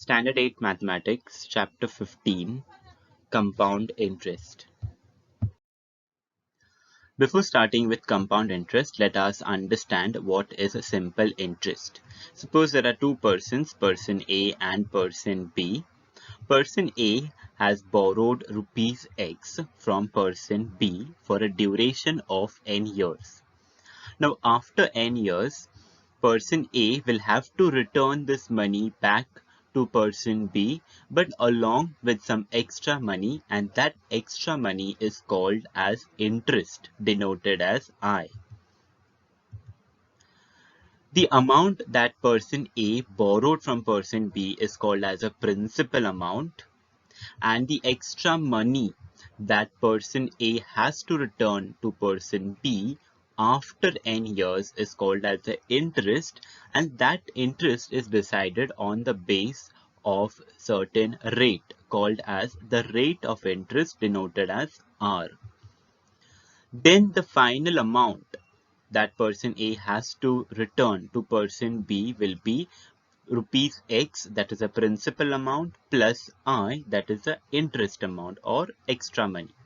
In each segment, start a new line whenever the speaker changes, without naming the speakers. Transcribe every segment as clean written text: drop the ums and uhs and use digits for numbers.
Standard 8 Mathematics, Chapter 15, Compound Interest. Before starting with compound interest, let us understand what is a simple interest. Suppose there are two persons, person A and person B. Person A has borrowed rupees X from person B for a duration of n years. Now, after n years, person A will have to return this money back to person B, but along with some extra money, and that extra money is called as interest, denoted as I. The amount that person A borrowed from person B is called as a principal amount, and the extra money that person A has to return to person B after n years is called as the interest, and that interest is decided on the base of certain rate called as the rate of interest, denoted as R. Then the final amount that person A has to return to person B will be rupees X, that is a principal amount, plus I, that is the interest amount or extra money.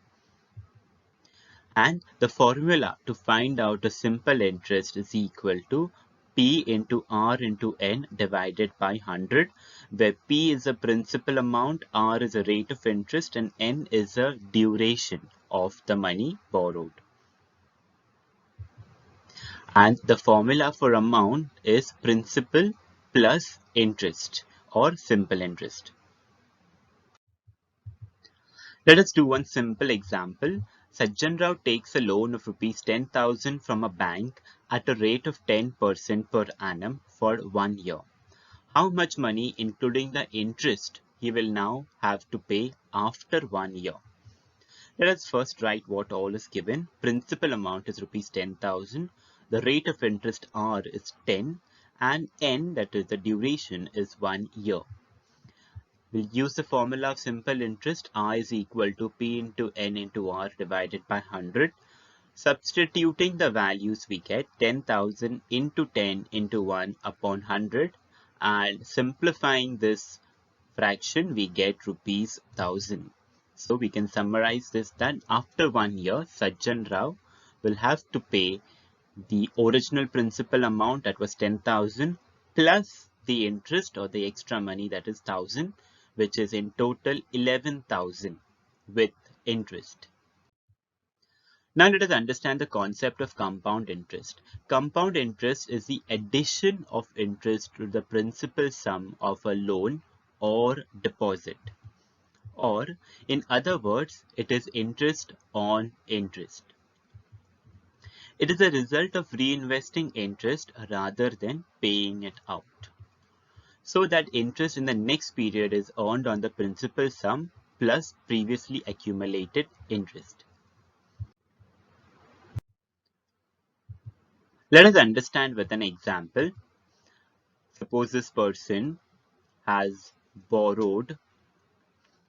And the formula to find out a simple interest is equal to P into R into N divided by 100, where P is a principal amount, R is a rate of interest, and N is a duration of the money borrowed. And the formula for amount is principal plus interest or simple interest. Let us do one simple example. Sajjan Rao takes a loan of rupees 10,000 from a bank at a rate of 10% per annum for 1 year. How much money, including the interest, he will now have to pay after 1 year? Let us first write what all is given. Principal amount is rupees 10,000. The rate of interest R is 10, and N, that is the duration, is 1 year. We'll use the formula of simple interest. I is equal to P into N into R divided by 100. Substituting the values, we get 10,000 into 10 into 1 upon 100. And simplifying this fraction, we get rupees 1,000. So we can summarize this that after 1 year, Sajjan Rao will have to pay the original principal amount, that was 10,000, plus the interest or the extra money, that is 1,000, which is in total 11,000 with interest. Now let us understand the concept of compound interest. Compound interest is the addition of interest to the principal sum of a loan or deposit. Or in other words, it is interest on interest. It is a result of reinvesting interest rather than paying it out, so that interest in the next period is earned on the principal sum plus previously accumulated interest. Let us understand with an example. Suppose this person has borrowed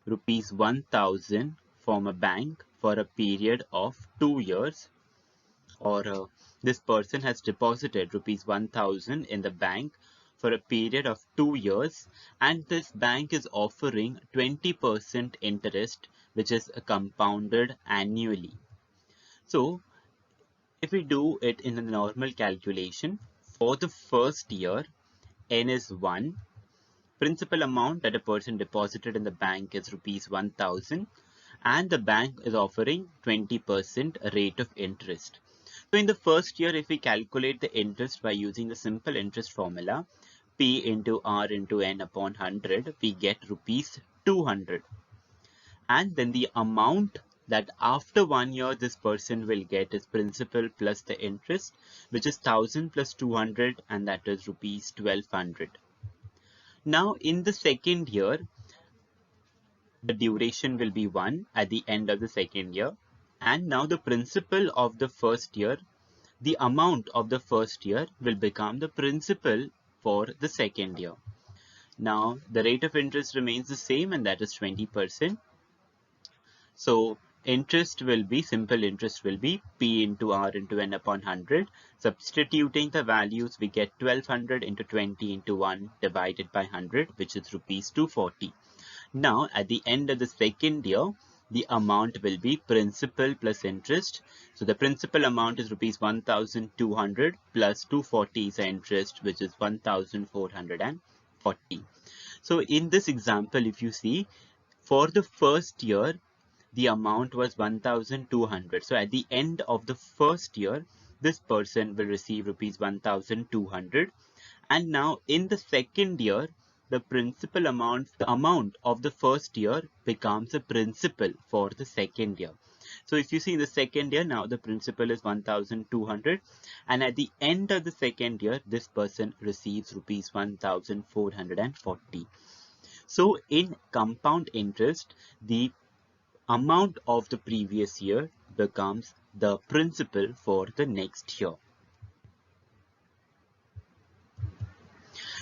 rupees 1,000 from a bank for a period of 2 years, or this person has deposited rupees 1,000 in the bank for a period of 2 years, and this bank is offering 20% interest, which is compounded annually. So if we do it in a normal calculation, for the first year, N is 1. Principal amount that a person deposited in the bank is rupees 1,000, and the bank is offering 20% rate of interest. So in the first year, if we calculate the interest by using the simple interest formula, P into R into N upon 100, we get rupees 200. And then the amount that after 1 year this person will get is principal plus the interest, which is 1,000 plus 200, and that is rupees 1,200. Now in the second year, the duration will be 1 at the end of the second year, and now the principal of the first year, the amount of the first year will become the principal for the second year. Now the rate of interest remains the same, and that is 20%. So simple interest will be P into R into N upon 100. Substituting the values, we get 1200 into 20 into 1 divided by 100, which is rupees 240. Now, at the end of the second year, the amount will be principal plus interest. So the principal amount is rupees 1200 plus 240 is the interest, which is 1440. So in this example, if you see, for the first year, the amount was 1200. So at the end of the first year, this person will receive rupees 1200. And now in the second year, the amount of the first year becomes a principal for the second year. So if you see in the second year, now the principal is 1200, and at the end of the second year, this person receives rupees 1440. So in compound interest, the amount of the previous year becomes the principal for the next year.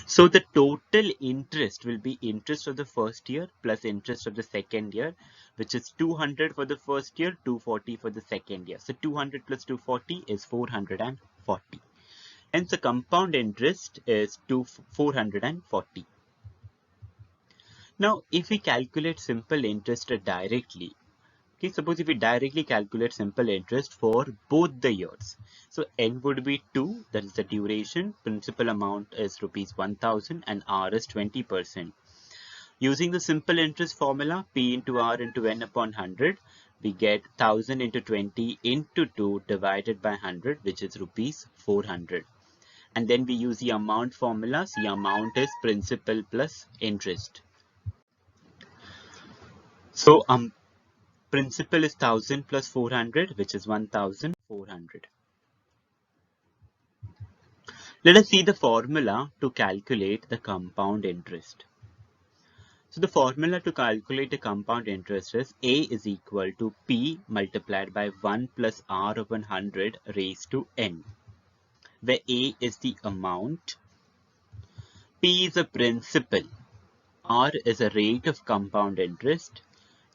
So the total interest will be interest of the first year plus interest of the second year, which is 200 for the first year, 240 for the second year. So 200 plus 240 is 440. Hence the compound interest is 440. Now if we calculate simple interest directly, okay, suppose if we directly calculate simple interest for both the years. So N would be 2, that is the duration, principal amount is rupees 1000 and R is 20%. Using the simple interest formula, P into R into N upon 100, we get 1000 into 20 into 2 divided by 100, which is rupees 400. And then we use the amount formula, so the amount is principal plus interest. So principal is 1000 plus 400, which is 1400. Let us see the formula to calculate the compound interest. So the formula to calculate the compound interest is A is equal to P multiplied by 1 plus R upon 100 raised to N, where A is the amount, P is a principal, R is a rate of compound interest,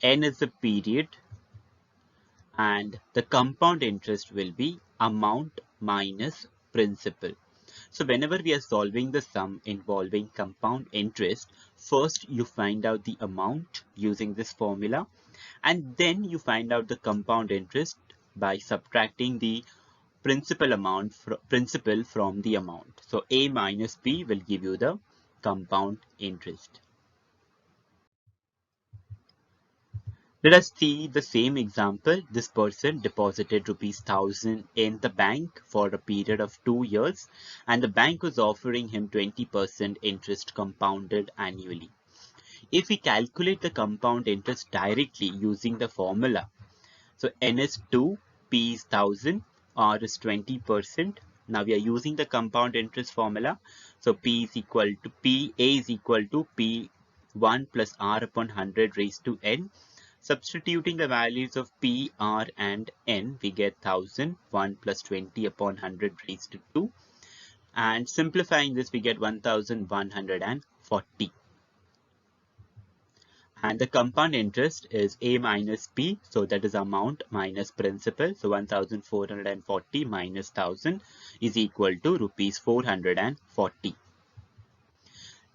N is the period, and the compound interest will be amount minus principal. So whenever we are solving the sum involving compound interest, first you find out the amount using this formula, and then you find out the compound interest by subtracting the principal from the amount. So A minus B will give you the compound interest. Let us see the same example. This person deposited rupees 1000 in the bank for a period of 2 years, and the bank was offering him 20% interest compounded annually. If we calculate the compound interest directly using the formula, so N is 2, P is 1000, R is 20%. Now we are using the compound interest formula. So A is equal to P1 plus R upon 100 raised to N. Substituting the values of P, R and N, we get 1000, 1 plus 20 upon 100 raised to 2. And simplifying this, we get 1140. And the compound interest is A minus P, so that is amount minus principal. So 1440 minus 1000 is equal to rupees 440.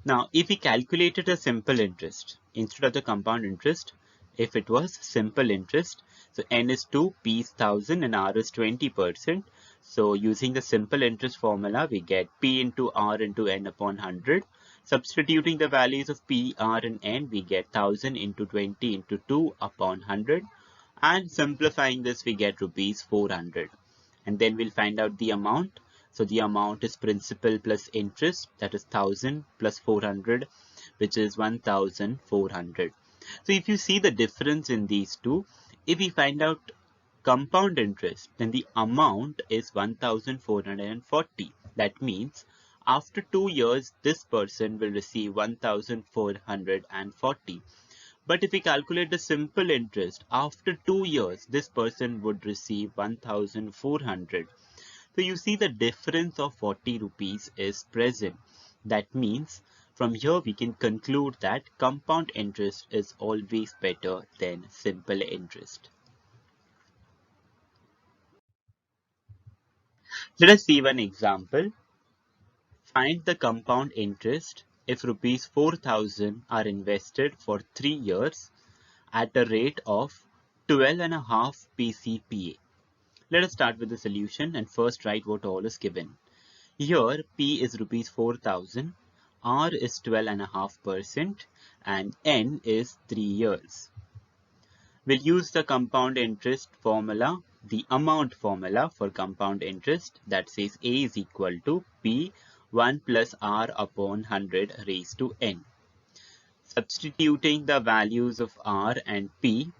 Now, if we calculated a simple interest instead of the compound interest, if it was simple interest, so N is 2, P is 1000 and R is 20%. So using the simple interest formula, we get P into R into N upon 100. Substituting the values of P, R and N, we get 1000 into 20 into 2 upon 100. And simplifying this, we get rupees 400. And then we'll find out the amount. So the amount is principal plus interest, that is 1000 plus 400, which is 1400. So if you see the difference in these two, if we find out compound interest, then the amount is 1440. That means after 2 years, this person will receive 1440. But if we calculate the simple interest, after 2 years, this person would receive 1400. So you see the difference of 40 rupees is present. That means from here we can conclude that compound interest is always better than simple interest. Let us see one example. Find the compound interest if rupees 4,000 are invested for 3 years at a rate of 12.5 PCPA. Let us start with the solution and first write what all is given. Here P is rupees 4,000, R is 12.5% and N is 3 years. We'll use the compound interest formula, the amount formula for compound interest, that says A is equal to P 1 plus R upon 100 raised to N. Substituting the values of R and P,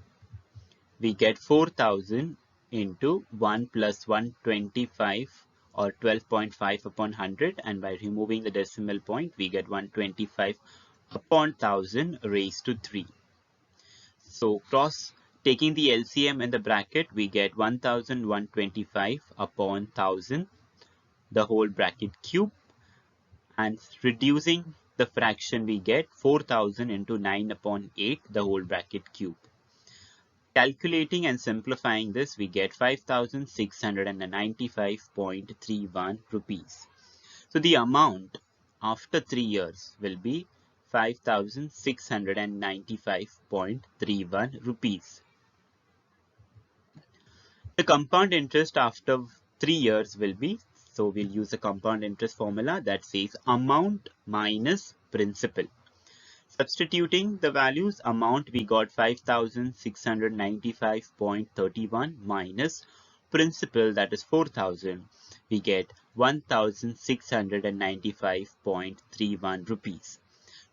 we get 4,000 into 1 plus 125 or 12.5 upon 100, and by removing the decimal point we get 125 upon 1000 raised to 3. So taking the LCM in the bracket, we get 1125 upon 1000, the whole bracket cube, and reducing the fraction we get 4000 into 9 upon 8, the whole bracket cube. Calculating and simplifying this, we get 5,695.31 rupees. So the amount after 3 years will be 5,695.31 rupees. The compound interest after 3 years will be, so we'll use the compound interest formula that says amount minus principal. Substituting the values, amount we got 5,695.31 minus principal, that is 4,000, we get 1,695.31 rupees.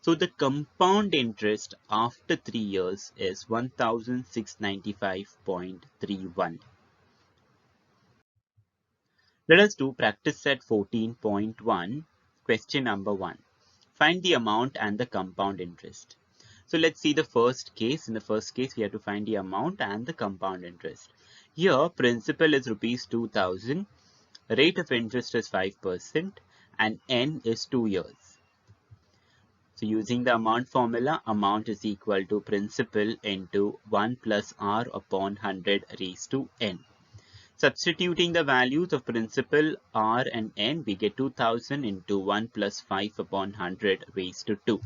So the compound interest after 3 years is 1,695.31. Let us do practice set 14.1, question number 1. Find the amount and the compound interest. So let's see the first case. In the first case, we have to find the amount and the compound interest. Here, principal is rupees 2,000, rate of interest is 5%, and N is 2 years. So using the amount formula, amount is equal to principal into 1 plus R upon 100 raised to N. Substituting the values of principal, R and N, we get 2000 into 1 plus 5 upon 100 raised to 2.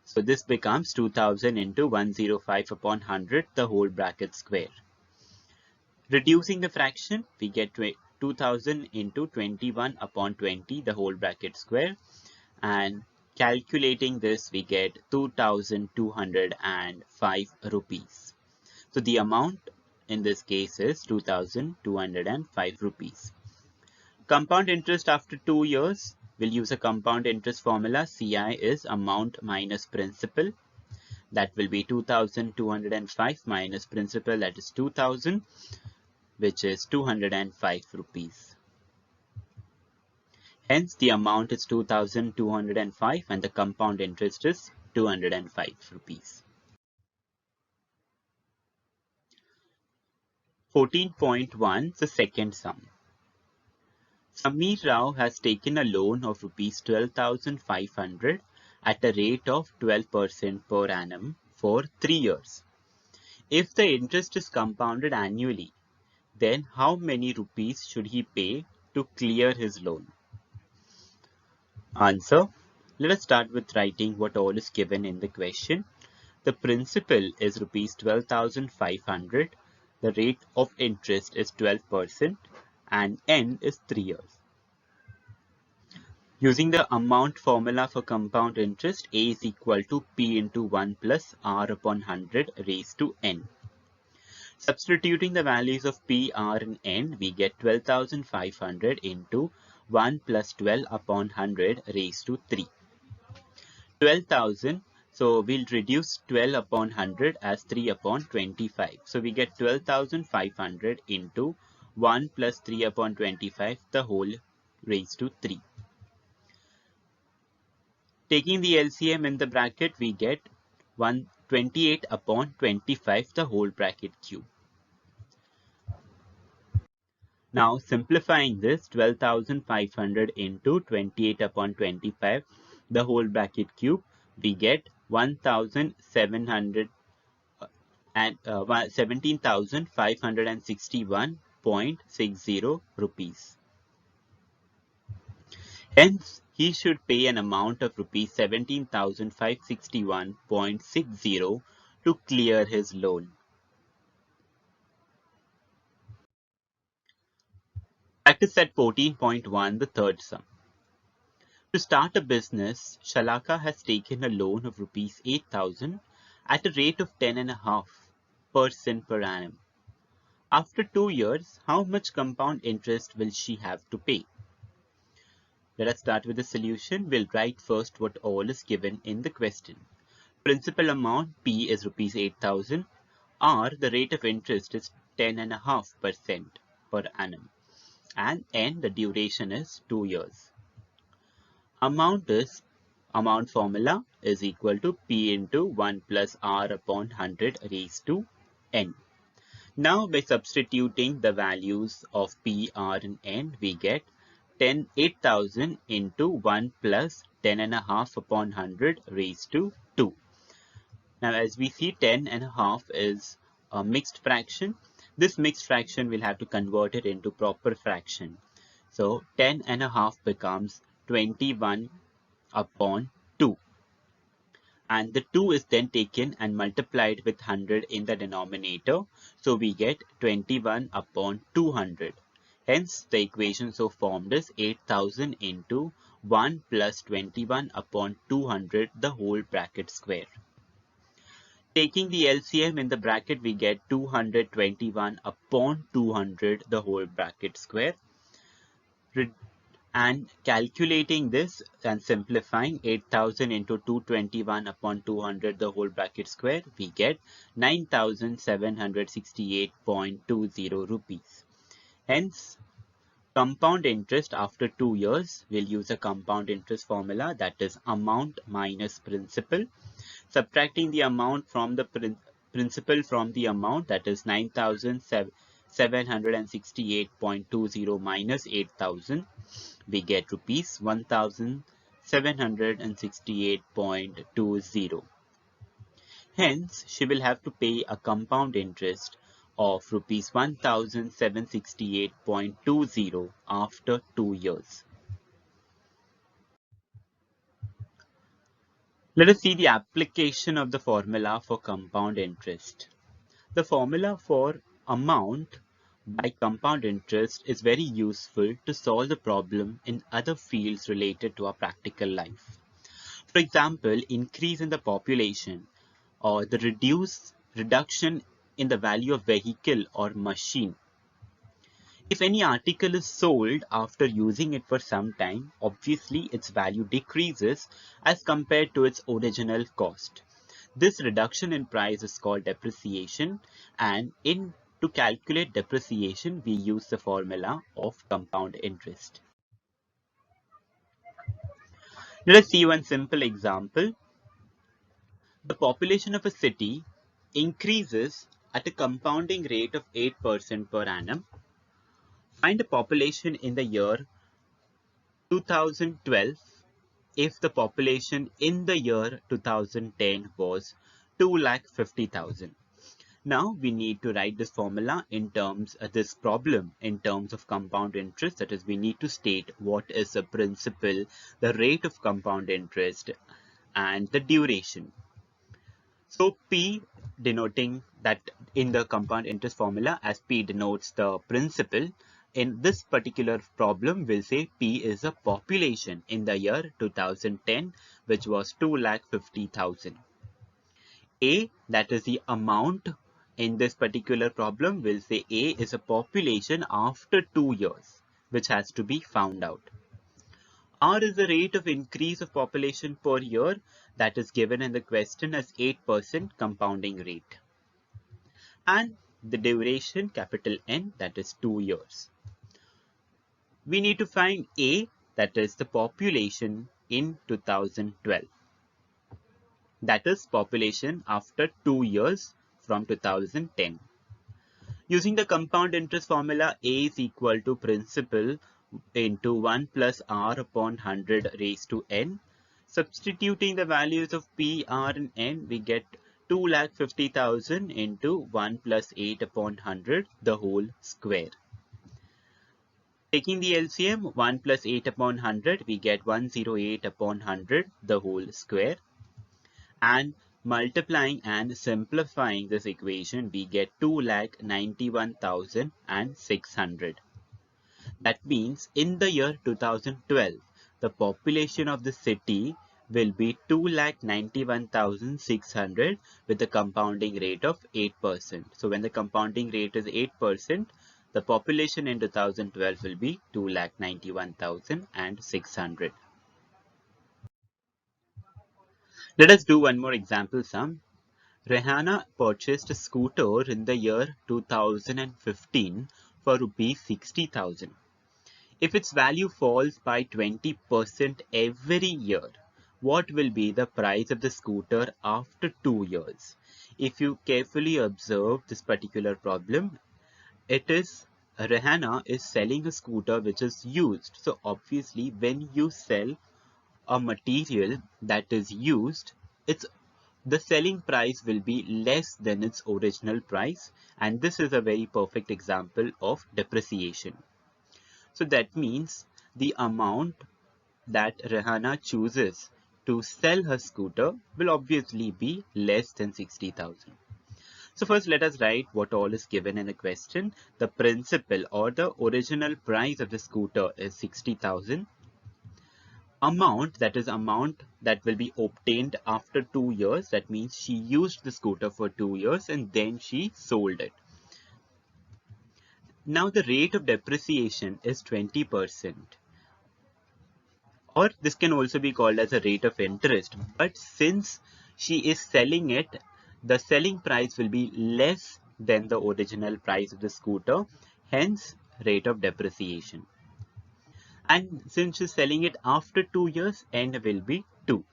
So this becomes 2000 into 105 upon 100, the whole bracket square. Reducing the fraction, we get 2000 into 21 upon 20, the whole bracket square. And calculating this, we get 2,205 rupees. So the amount in this case is 2,205 rupees. Compound interest after 2 years, we'll use a compound interest formula. CI is amount minus principal. That will be 2,205 minus principal, that is 2,000, which is 205 rupees. Hence the amount is 2,205 and the compound interest is 205 rupees. 14.1, the second sum. Sameer Rao has taken a loan of rupees 12,500 at a rate of 12% per annum for 3 years. If the interest is compounded annually, then how many rupees should he pay to clear his loan? Answer. Let us start with writing what all is given in the question. The principal is rupees 12,500. The rate of interest is 12% and N is 3 years. Using the amount formula for compound interest, A is equal to P into 1 plus R upon 100 raised to N. Substituting the values of P, R and N, we get 12,500 into 1 plus 12 upon 100 raised to 3. 12,000. So we'll reduce 12 upon 100 as 3 upon 25. So we get 12,500 into 1 plus 3 upon 25, the whole raised to 3. Taking the LCM in the bracket, we get 128 upon 25, the whole bracket cube. Now simplifying this, 12,500 into 28 upon 25, the whole bracket cube, we get 17,561 0.60 rupees. Hence, he should pay an amount of rupees 17,561.60 to clear his loan. Practice set 14.1, the third sum. To start a business, Shalaka has taken a loan of rupees 8,000 at a rate of 10.5% per annum. After 2 years, how much compound interest will she have to pay? Let us start with the solution. We'll write first what all is given in the question. Principal amount P is rupees 8,000. R, the rate of interest is 10.5% per annum. And N, the duration is 2 years. Amount formula is equal to P into 1 plus R upon 100 raised to N. Now by substituting the values of P, R and N, we get 8,000 into 1 plus 10.5 upon 100 raised to 2. Now as we see, 10.5 is a mixed fraction. This mixed fraction will have to convert it into proper fraction. So 10.5 becomes 21 upon 2. And the 2 is then taken and multiplied with 100 in the denominator. So we get 21 upon 200. Hence, the equation so formed is 8,000 into 1 plus 21 upon 200, the whole bracket square. Taking the LCM in the bracket, we get 221 upon 200, the whole bracket square. And calculating this and simplifying 8,000 into 221 upon 200, the whole bracket square, we get 9,768.20 rupees. Hence, compound interest after 2 years, we'll use a compound interest formula, that is amount minus principal. Subtracting the amount from the principal from the amount, that is 9,768.20 minus 8,000, we get rupees 1,768.20. Hence, she will have to pay a compound interest of rupees 1,768.20 after 2 years. Let us see the application of the formula for compound interest. The formula for amount by compound interest is very useful to solve the problem in other fields related to our practical life. For example, increase in the population or the reduction in the value of vehicle or machine. If any article is sold after using it for some time, obviously its value decreases as compared to its original cost. This reduction in price is called depreciation, and to calculate depreciation, we use the formula of compound interest. Let us see one simple example. The population of a city increases at a compounding rate of 8% per annum. Find the population in the year 2012 if the population in the year 2010 was 2,50,000. Now we need to write this formula in terms of this problem in terms of compound interest. That is, we need to state what is the principal, the rate of compound interest, and the duration. So P, denoting that in the compound interest formula, as P denotes the principal, in this particular problem, we'll say P is a population in the year 2010, which was 2,50,000. A, that is the amount in this particular problem, we'll say A is a population after 2 years, which has to be found out. R is the rate of increase of population per year, that is given in the question as 8% compounding rate. And the duration, capital N, that is 2 years. We need to find A, that is the population in 2012. That is population after 2 years from 2010. Using the compound interest formula, A is equal to principal into 1 plus R upon 100 raised to N. Substituting the values of P, R and N, we get 2,50,000 into 1 plus 8 upon 100, the whole square. Taking the LCM, 1 plus 8 upon 100, we get 108 upon 100, the whole square. And multiplying and simplifying this equation, we get 2,91,600. That means in the year 2012, the population of the city will be 2,91,600 with a compounding rate of 8%. So when the compounding rate is 8%, the population in 2012 will be 2,91,600. Let us do one more example sum. Rihanna purchased a scooter in the year 2015 for rupees 60,000. If its value falls by 20% every year, what will be the price of the scooter after 2 years? If you carefully observe this particular problem, it is Rihanna is selling a scooter which is used. So obviously when you sell a material that is used, the selling price will be less than its original price, and this is a very perfect example of depreciation. So that means the amount that Rihanna chooses to sell her scooter will obviously be less than 60,000. So first let us write what all is given in the question. The principal or the original price of the scooter is 60,000. Amount, that is amount that will be obtained after 2 years. That means she used the scooter for 2 years and then she sold it. Now the rate of depreciation is 20%. Or this can also be called as a rate of interest. But since she is selling it, the selling price will be less than the original price of the scooter, hence rate of depreciation. And since she's selling it after 2 years, N will be 2.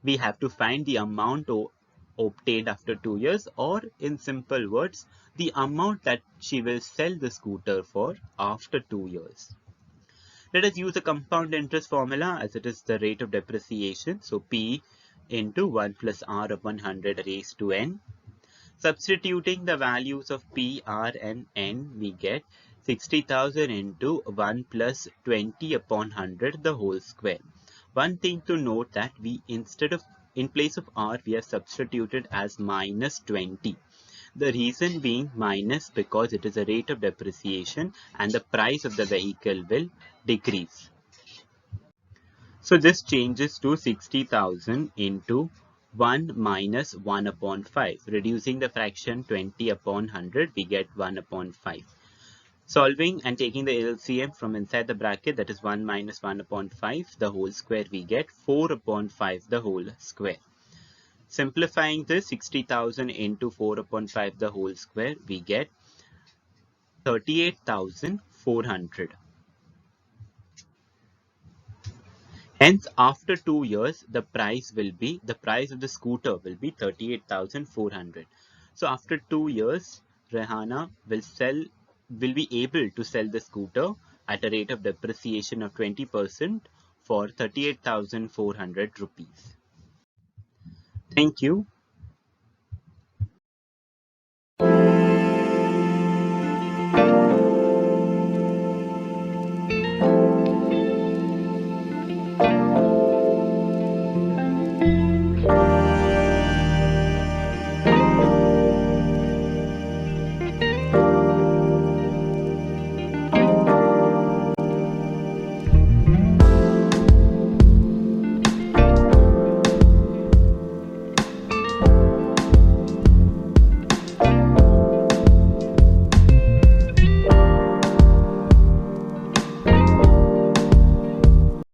We have to find the amount obtained after 2 years, or in simple words, the amount that she will sell the scooter for after 2 years. Let us use the compound interest formula as it is the rate of depreciation. So P into 1 plus R upon 100 raised to N. Substituting the values of P, R and N, we get 60,000 into 1 plus 20 upon 100 the whole square. One thing to note that in place of R, we have substituted as minus 20. The reason being minus because it is a rate of depreciation and the price of the vehicle will decrease. So this changes to 60,000 into 1 minus 1 upon 5. Reducing the fraction 20 upon 100, we get 1 upon 5. Solving and taking the LCM from inside the bracket, that is 1 minus 1 upon 5, the whole square, we get 4 upon 5, the whole square. Simplifying this, 60,000 into 4 upon 5 the whole square, we get 38,400. Hence, after 2 years, the price of the scooter will be 38,400. So after 2 years, Rihanna will be able to sell the scooter at a rate of depreciation of 20% for 38,400 rupees. Thank you.